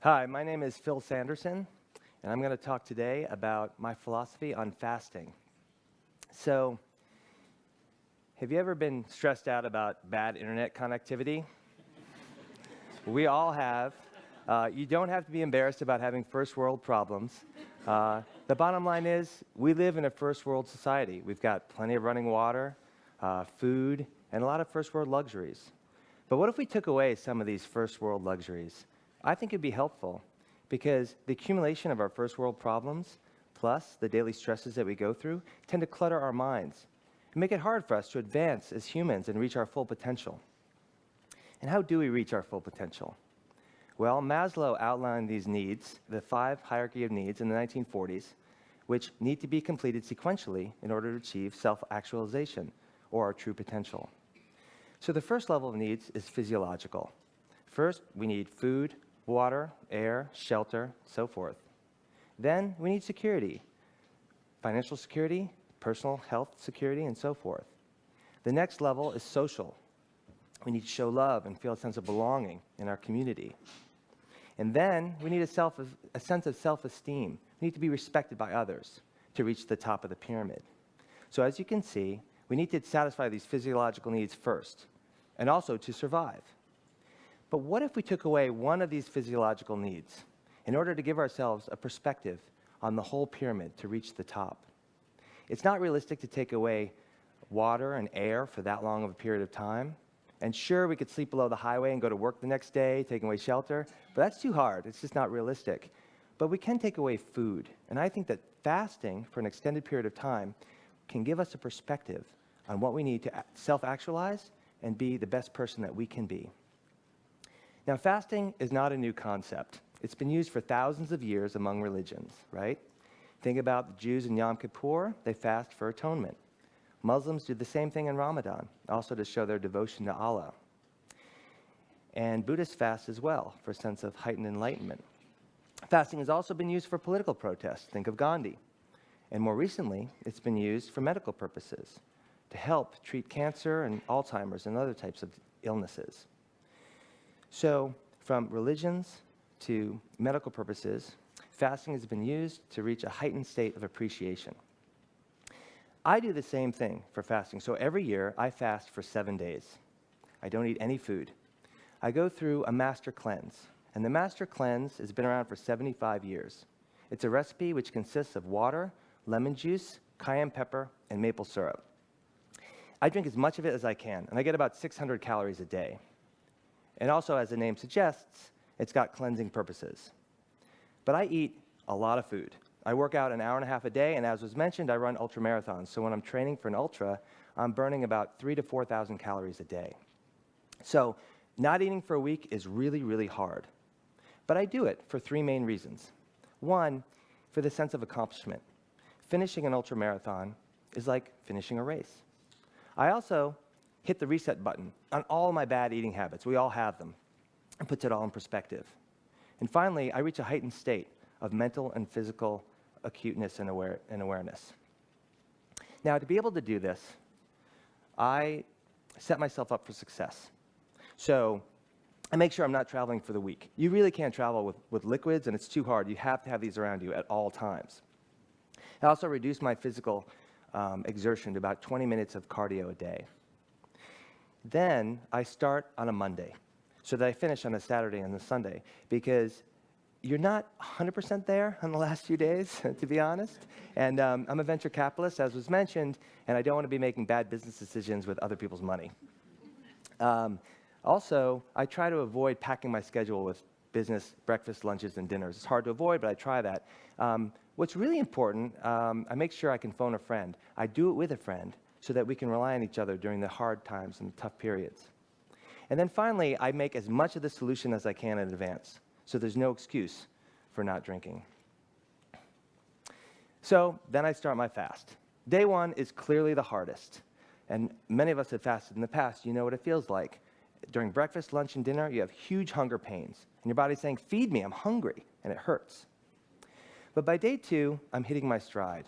Hi, my name is Phil Sanderson, and I'm going to talk today about my philosophy on fasting. So, have you ever been stressed out about bad internet connectivity? We all have. You don't have to be embarrassed about having first world problems. The bottom line is, we live in a first world society. We've got plenty of running water, food, and a lot of first world luxuries. But what if we took away some of these first world luxuries? I think it'd be helpful, because the accumulation of our first world problems, plus the daily stresses that we go through, tend to clutter our minds and make it hard for us to advance as humans and reach our full potential. And how do we reach our full potential? Well, Maslow outlined these needs, the 5 hierarchy of needs in the 1940s, which need to be completed sequentially in order to achieve self-actualization, or our true potential. So the first level of needs is physiological. First, we need food, water, air, shelter, so forth. Then we need security, financial security, personal health security, and so forth. The next level is social. We need to show love and feel a sense of belonging in our community. And then we need a sense of self-esteem. We need to be respected by others to reach the top of the pyramid. So as you can see, we need to satisfy these physiological needs first, and also to survive. But what if we took away one of these physiological needs in order to give ourselves a perspective on the whole pyramid to reach the top? It's not realistic to take away water and air for that long of a period of time. And sure, we could sleep below the highway and go to work the next day, taking away shelter, but that's too hard. It's just not realistic. But we can take away food. And I think that fasting for an extended period of time can give us a perspective on what we need to self-actualize and be the best person that we can be. Now, fasting is not a new concept. It's been used for thousands of years among religions, right? Think about the Jews in Yom Kippur. They fast for atonement. Muslims do the same thing in Ramadan, also to show their devotion to Allah. And Buddhists fast as well for a sense of heightened enlightenment. Fasting has also been used for political protests. Think of Gandhi. And more recently, it's been used for medical purposes to help treat cancer and Alzheimer's and other types of illnesses. So, from religions to medical purposes, fasting has been used to reach a heightened state of appreciation. I do the same thing for fasting. So every year, I fast for 7 days. I don't eat any food. I go through a master cleanse. And the master cleanse has been around for 75 years. It's a recipe which consists of water, lemon juice, cayenne pepper, and maple syrup. I drink as much of it as I can, and I get about 600 calories a day. And also, as the name suggests, it's got cleansing purposes. But I eat a lot of food. I work out an hour and a half a day, and as was mentioned, I run ultramarathons. So when I'm training for an ultra, I'm burning about 3,000 to 4,000 calories a day. So not eating for a week is really, really hard. But I do it for 3 main reasons. One, for the sense of accomplishment. Finishing an ultramarathon is like finishing a race. I also hit the reset button on all my bad eating habits. We all have them. It puts it all in perspective. And finally, I reach a heightened state of mental and physical acuteness and awareness. Now, to be able to do this, I set myself up for success. So I make sure I'm not traveling for the week. You really can't travel with liquids, and it's too hard. You have to have these around you at all times. I also reduce my physical exertion to about 20 minutes of cardio a day. Then I start on a Monday, so that I finish on a Saturday and a Sunday, because you're not 100% there on the last few days, to be honest. And I'm a venture capitalist, as was mentioned, and I don't want to be making bad business decisions with other people's money. Also, I try to avoid packing my schedule with business breakfast, lunches, and dinners. It's hard to avoid, but I try that. What's really important, I make sure I can phone a friend. I do it with a friend so that we can rely on each other during the hard times and the tough periods. And then finally, I make as much of the solution as I can in advance, so there's no excuse for not drinking. So then I start my fast. Day 1 is clearly the hardest. And many of us have fasted in the past. You know what it feels like. During breakfast, lunch, and dinner, you have huge hunger pains. And your body's saying, feed me, I'm hungry. And it hurts. But by day 2, I'm hitting my stride.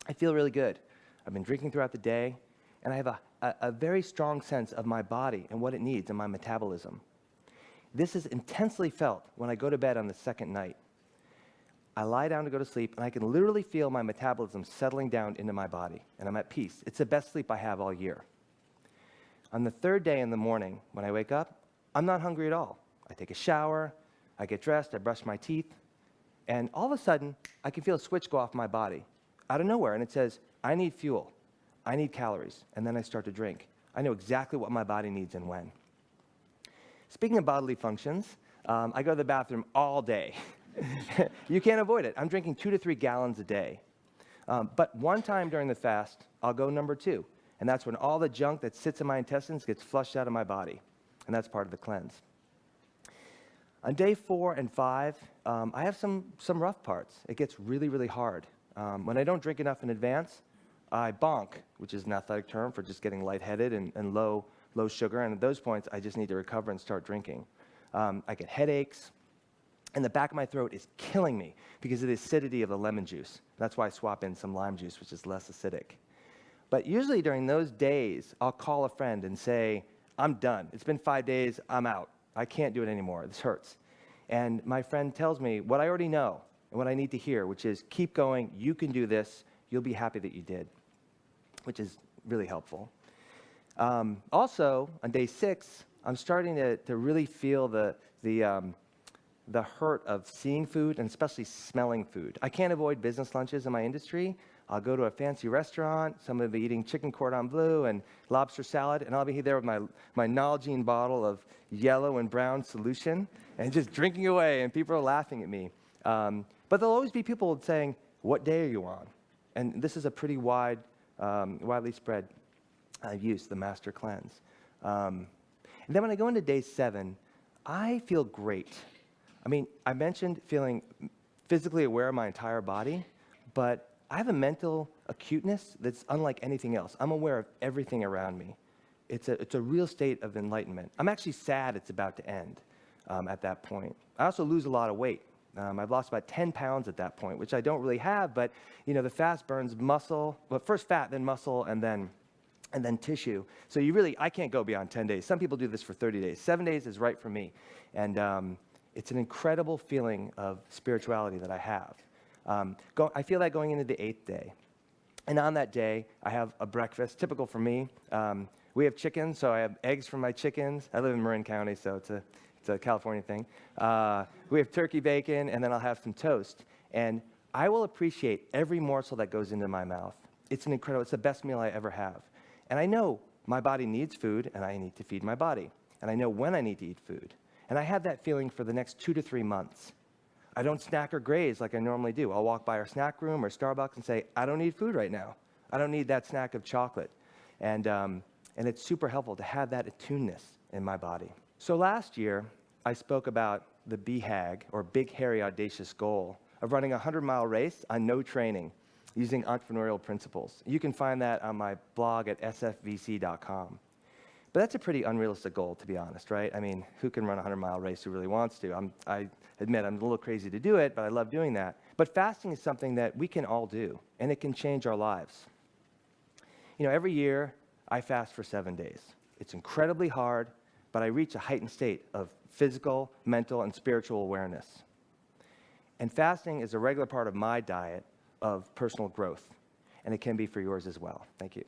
I feel really good. I've been drinking throughout the day, and I have a very strong sense of my body and what it needs and my metabolism. This is intensely felt when I go to bed on the second night. I lie down to go to sleep, and I can literally feel my metabolism settling down into my body, and I'm at peace. It's the best sleep I have all year. On the third day in the morning, when I wake up, I'm not hungry at all. I take a shower, I get dressed, I brush my teeth, and all of a sudden, I can feel a switch go off my body out of nowhere, and it says, I need fuel, I need calories, and then I start to drink. I know exactly what my body needs and when. Speaking of bodily functions, I go to the bathroom all day. You can't avoid it. I'm drinking 2 to 3 gallons a day. But one time during the fast, I'll go number 2, and that's when all the junk that sits in my intestines gets flushed out of my body, and that's part of the cleanse. On day 4 and 5, I have some rough parts. It gets really, really hard. When I don't drink enough in advance, I bonk, which is an athletic term for just getting lightheaded and low sugar, and at those points, I just need to recover and start drinking. I get headaches, and the back of my throat is killing me because of the acidity of the lemon juice. That's why I swap in some lime juice, which is less acidic. But usually during those days, I'll call a friend and say, I'm done. It's been 5 days, I'm out. I can't do it anymore, this hurts. And my friend tells me what I already know and what I need to hear, which is keep going, you can do this, you'll be happy that you did, which is really helpful. Also, on day 6, I'm starting to really feel the hurt of seeing food and especially smelling food. I can't avoid business lunches in my industry. I'll go to a fancy restaurant, someone will be eating chicken cordon bleu and lobster salad, and I'll be there with my Nalgene bottle of yellow and brown solution and just drinking away, and people are laughing at me. But there'll always be people saying, what day are you on? And this is a pretty widely spread use, the master cleanse. And then when I go into day 7, I feel great. I mean, I mentioned feeling physically aware of my entire body, but I have a mental acuteness that's unlike anything else. I'm aware of everything around me. It's a real state of enlightenment. I'm actually sad it's about to end at that point. I also lose a lot of weight. I've lost about 10 pounds at that point, which I don't really have, but the fast burns muscle, well, first fat, then muscle, and then tissue. So I can't go beyond 10 days. Some people do this for 30 days. 7 days is right for me. And it's an incredible feeling of spirituality that I have. I feel that going into the 8th day. And on that day, I have a breakfast, typical for me. We have chickens, so I have eggs from my chickens. I live in Marin County, so it's a California thing. We have turkey bacon, and then I'll have some toast. And I will appreciate every morsel that goes into my mouth. It's the best meal I ever have. And I know my body needs food, and I need to feed my body. And I know when I need to eat food. And I have that feeling for the next 2 to 3 months. I don't snack or graze like I normally do. I'll walk by our snack room or Starbucks and say, I don't need food right now. I don't need that snack of chocolate. And it's super helpful to have that attuneness in my body. So last year, I spoke about the BHAG, or Big Hairy Audacious Goal, of running a 100-mile race on no training using entrepreneurial principles. You can find that on my blog at sfvc.com. But that's a pretty unrealistic goal, to be honest, right? I mean, who can run a 100-mile race who really wants to? I admit I'm a little crazy to do it, but I love doing that. But fasting is something that we can all do, and it can change our lives. Every year, I fast for 7 days. It's incredibly hard, but I reach a heightened state of physical, mental, and spiritual awareness. And fasting is a regular part of my diet of personal growth, and it can be for yours as well. Thank you.